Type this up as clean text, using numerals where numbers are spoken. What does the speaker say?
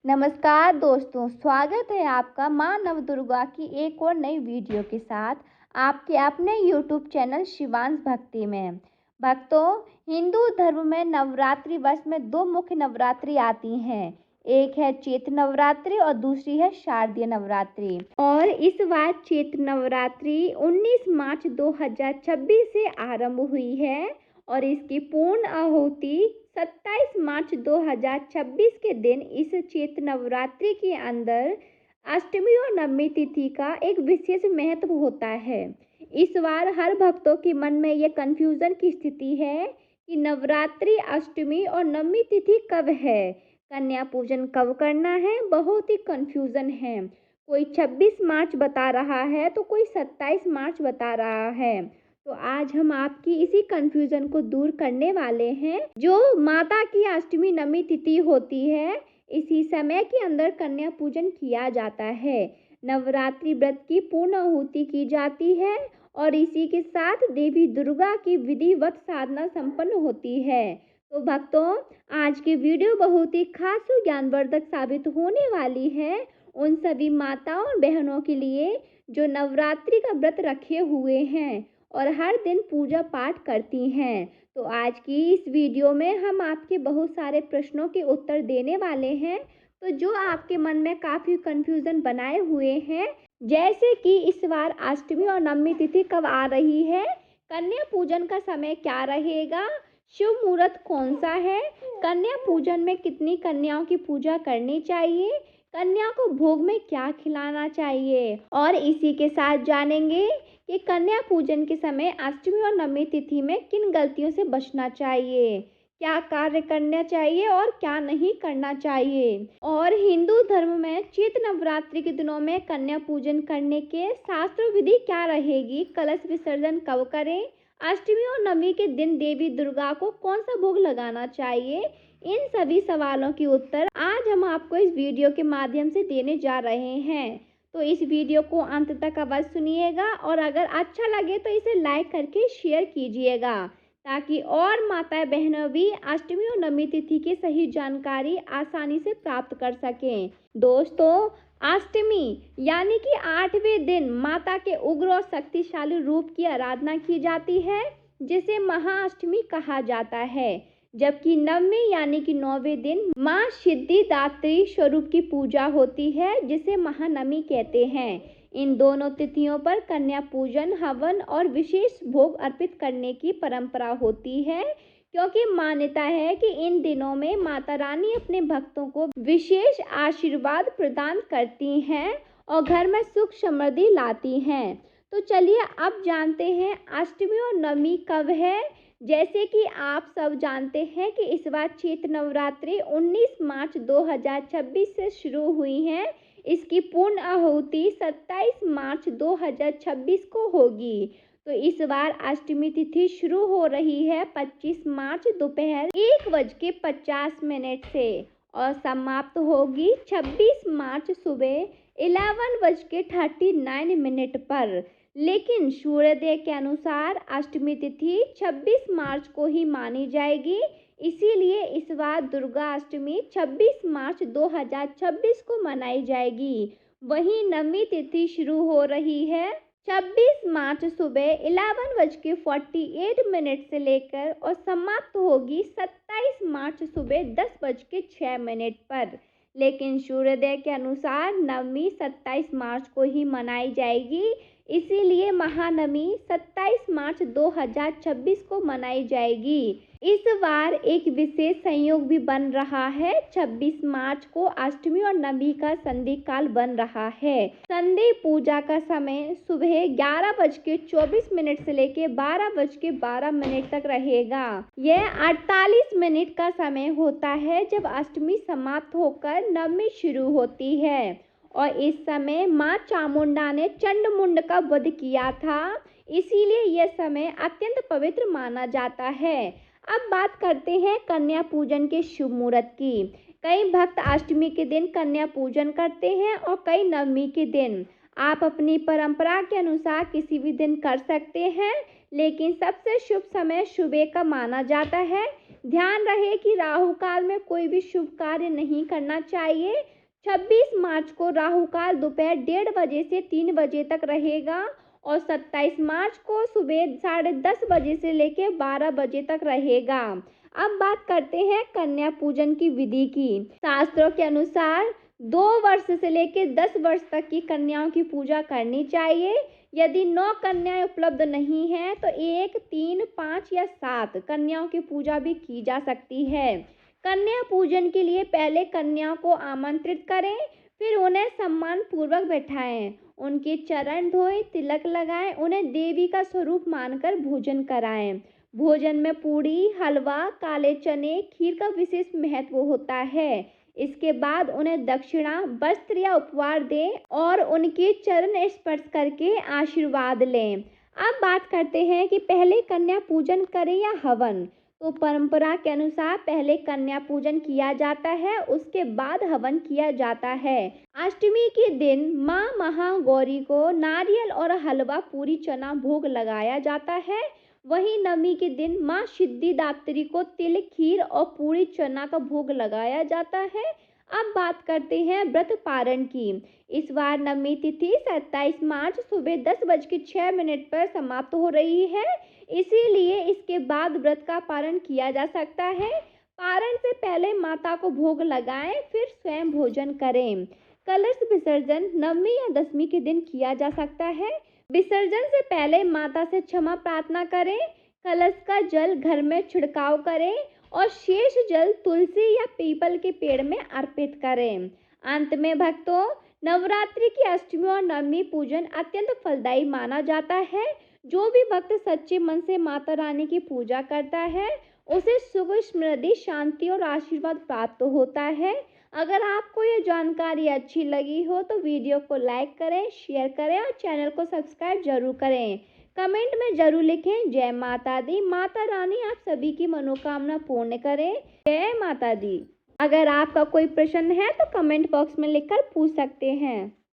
नमस्कार दोस्तों, स्वागत है आपका माँ नवदुर्गा की एक और नई वीडियो के साथ आपके अपने यूट्यूब चैनल शिवांश भक्ति में। भक्तों, हिंदू धर्म में नवरात्रि वर्ष में दो मुख्य नवरात्रि आती हैं। एक है चैत्र नवरात्रि और दूसरी है शारदीय नवरात्रि। और इस बार चैत्र नवरात्रि 19 मार्च 2026 से आरंभ हुई है और इसकी पूर्ण आहुति 27 मार्च 2026 के दिन इस चैत्र नवरात्रि के अंदर अष्टमी और नवमी तिथि का एक विशेष महत्व होता है। इस बार हर भक्तों के मन में ये कन्फ्यूज़न की स्थिति है कि नवरात्रि अष्टमी और नवमी तिथि कब है, कन्या पूजन कब करना है। बहुत ही कन्फ्यूज़न है। कोई 26 मार्च बता रहा है तो कोई 27 मार्च बता रहा है। तो आज हम आपकी इसी कन्फ्यूज़न को दूर करने वाले हैं। जो माता की अष्टमी नवमी तिथि होती है, इसी समय के अंदर कन्या पूजन किया जाता है। नवरात्रि व्रत की पूर्ण आहुति की जाती है और इसी के साथ देवी दुर्गा की विधिवत साधना संपन्न होती है। तो भक्तों, आज की वीडियो बहुत ही खास और ज्ञानवर्धक साबित होने वाली है उन सभी माताओं और बहनों के लिए जो नवरात्रि का व्रत रखे हुए हैं और हर दिन पूजा पाठ करती हैं। तो आज की इस वीडियो में हम आपके बहुत सारे प्रश्नों के उत्तर देने वाले हैं। तो जो आपके मन में काफ़ी कन्फ्यूज़न बनाए हुए हैं, जैसे कि इस बार अष्टमी और नवमी तिथि कब आ रही है, कन्या पूजन का समय क्या रहेगा, शुभ मुहूर्त कौन सा है, कन्या पूजन में कितनी कन्याओं की पूजा करनी चाहिए, कन्या को भोग में क्या खिलाना चाहिए, और इसी के साथ जानेंगे कि कन्या पूजन के समय अष्टमी और नवमी तिथि में किन गलतियों से बचना चाहिए, क्या कार्य करना चाहिए और क्या नहीं करना चाहिए। और हिंदू धर्म में चैत्र नवरात्रि के दिनों में कन्या पूजन करने के शास्त्र विधि क्या रहेगी, कलश विसर्जन कब करें, अष्टमी और नवमी के दिन देवी दुर्गा को कौन सा भोग लगाना चाहिए, इन सभी सवालों के उत्तर आज हम आपको इस वीडियो के माध्यम से देने जा रहे हैं। तो इस वीडियो को अंत तक अवश्य सुनिएगा और अगर अच्छा लगे तो इसे लाइक करके शेयर कीजिएगा ताकि और माताएं बहनों भी अष्टमी और नवमी तिथि की सही जानकारी आसानी से प्राप्त कर सकें। दोस्तों, अष्टमी यानी कि 8वें दिन माता के उग्र और शक्तिशाली रूप की आराधना की जाती है, जिसे महाअष्टमी कहा जाता है। जबकि नवमी यानी कि 9वें दिन माँ सिद्धिदात्री स्वरूप की पूजा होती है, जिसे महानवमी कहते हैं। इन दोनों तिथियों पर कन्या पूजन, हवन और विशेष भोग अर्पित करने की परंपरा होती है, क्योंकि मान्यता है कि इन दिनों में माता रानी अपने भक्तों को विशेष आशीर्वाद प्रदान करती हैं और घर में सुख समृद्धि लाती हैं। तो चलिए अब जानते हैं अष्टमी और नवमी कब है। जैसे कि आप सब जानते हैं कि इस बार चैत्र नवरात्रि 19 मार्च 2026 से शुरू हुई है। इसकी पूर्ण आहुति 27 मार्च 2026 को होगी। तो इस बार अष्टमी तिथि शुरू हो रही है 25 मार्च दोपहर 1:50 से और समाप्त होगी 26 मार्च सुबह 11:39 पर। लेकिन सूर्योदय के अनुसार अष्टमी तिथि 26 मार्च को ही मानी जाएगी, इसीलिए इस बार दुर्गा अष्टमी 26 मार्च 2026 को मनाई जाएगी। वहीं नवमी तिथि शुरू हो रही है 26 मार्च सुबह 11:48 से लेकर और समाप्त होगी 27 मार्च सुबह 10:06 पर। लेकिन सूर्योदय के अनुसार नवमी 27 मार्च को ही मनाई जाएगी, इसीलिए महानवमी 27 मार्च 2026 को मनाई जाएगी। इस बार एक विशेष संयोग भी बन रहा है। 26 मार्च को अष्टमी और नवमी का संधि काल बन रहा है। संधि पूजा का समय सुबह 11:24 से लेकर 12:12 तक रहेगा। यह 48 मिनट का समय होता है जब अष्टमी समाप्त होकर नवमी शुरू होती है और इस समय माँ चामुंडा ने चंडमुंड का वध किया था, इसीलिए यह समय अत्यंत पवित्र माना जाता है। अब बात करते हैं कन्या पूजन के शुभ मुहूर्त की। कई भक्त अष्टमी के दिन कन्या पूजन करते हैं और कई नवमी के दिन। आप अपनी परंपरा के अनुसार किसी भी दिन कर सकते हैं, लेकिन सबसे शुभ समय सुबह का माना जाता है। ध्यान रहे कि राहु काल में कोई भी शुभ कार्य नहीं करना चाहिए। 26 मार्च को राहु काल दोपहर 1:30 बजे से 3 बजे तक रहेगा और 27 मार्च को सुबह 10:30 बजे से लेकर 12 बजे तक रहेगा। अब बात करते हैं कन्या पूजन की विधि की। शास्त्रों के अनुसार 2 वर्ष से लेकर 10 वर्ष तक की कन्याओं की पूजा करनी चाहिए। यदि 9 कन्याएं उपलब्ध नहीं हैं तो 1, 3, 5 या 7 कन्याओं की पूजा भी की जा सकती है। कन्या पूजन के लिए पहले कन्याओं को आमंत्रित करें, फिर उन्हें सम्मान पूर्वक बैठाएं, उनके चरण धोएं, तिलक लगाएं, उन्हें देवी का स्वरूप मानकर भोजन कराएं। भोजन में पूड़ी, हलवा, काले चने, खीर का विशेष महत्व होता है। इसके बाद उन्हें दक्षिणा, वस्त्र या उपहार दें और उनके चरण स्पर्श करके आशीर्वाद लें। अब बात करते हैं कि पहले कन्या पूजन करें या हवन। तो परंपरा के अनुसार पहले कन्या पूजन किया जाता है, उसके बाद हवन किया जाता है। अष्टमी के दिन माँ महागौरी को नारियल और हलवा, पूरी, चना भोग लगाया जाता है। वहीं नवमी के दिन माँ सिद्धिदात्री को तिल, खीर और पूरी, चना का भोग लगाया जाता है। अब बात करते हैं व्रत पारण की। इस बार नवमी तिथि 27 मार्च सुबह 10:06 पर समाप्त हो रही है, इसीलिए इसके बाद व्रत का पारण किया जा सकता है। पारण से पहले माता को भोग लगाएं, फिर स्वयं भोजन करें। कलश विसर्जन नवमी या 10वीं के दिन किया जा सकता है। विसर्जन से पहले माता से क्षमा प्रार्थना करें, कलश का जल घर में छिड़काव करें और शेष जल तुलसी या पीपल के पेड़ में अर्पित करें। अंत में भक्तों, नवरात्रि की अष्टमी और नवमी पूजन अत्यंत फलदायी माना जाता है। जो भी भक्त सच्चे मन से माता रानी की पूजा करता है, उसे सुख, समृद्धि, शांति और आशीर्वाद प्राप्त होता है। अगर आपको ये जानकारी अच्छी लगी हो तो वीडियो को लाइक करें, शेयर करें और चैनल को सब्सक्राइब जरूर करें। कमेंट में जरूर लिखें जय माता दी। माता रानी आप सभी की मनोकामना पूर्ण करें। जय माता दी। अगर आपका कोई प्रश्न है तो कमेंट बॉक्स में लिखकर पूछ सकते हैं।